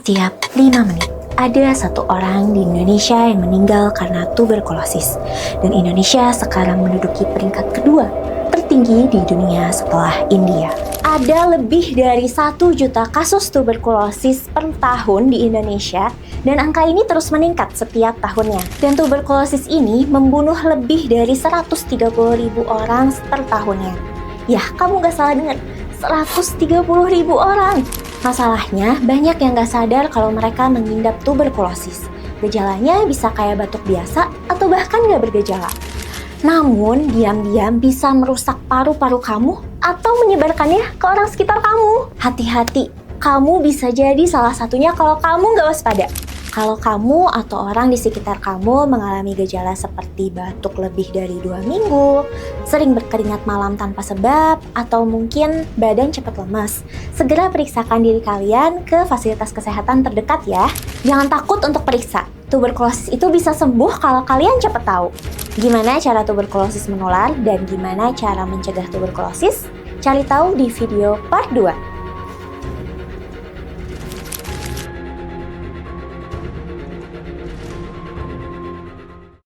Setiap 5 menit, ada satu orang di Indonesia yang meninggal karena tuberkulosis. Dan Indonesia sekarang menduduki peringkat kedua tertinggi di dunia setelah India. Ada lebih dari 1 juta kasus tuberkulosis per tahun di Indonesia, dan angka ini terus meningkat setiap tahunnya. Dan tuberkulosis ini membunuh lebih dari 130.000 orang per tahunnya. Ya, kamu gak salah dengar, 130.000 orang. Masalahnya, banyak yang gak sadar kalau mereka mengidap tuberkulosis. Gejalanya bisa kayak batuk biasa atau bahkan gak bergejala. Namun, diam-diam bisa merusak paru-paru kamu atau menyebarkannya ke orang sekitar kamu. Hati-hati, kamu bisa jadi salah satunya kalau kamu gak waspada. Kalau kamu atau orang di sekitar kamu mengalami gejala seperti batuk lebih dari 2 minggu, sering berkeringat malam tanpa sebab, atau mungkin badan cepat lemas, segera periksakan diri kalian ke fasilitas kesehatan terdekat ya. Jangan takut untuk periksa. Tuberkulosis itu bisa sembuh kalau kalian cepat tahu. Gimana cara tuberkulosis menular dan gimana cara mencegah tuberkulosis? Cari tahu di video part 2.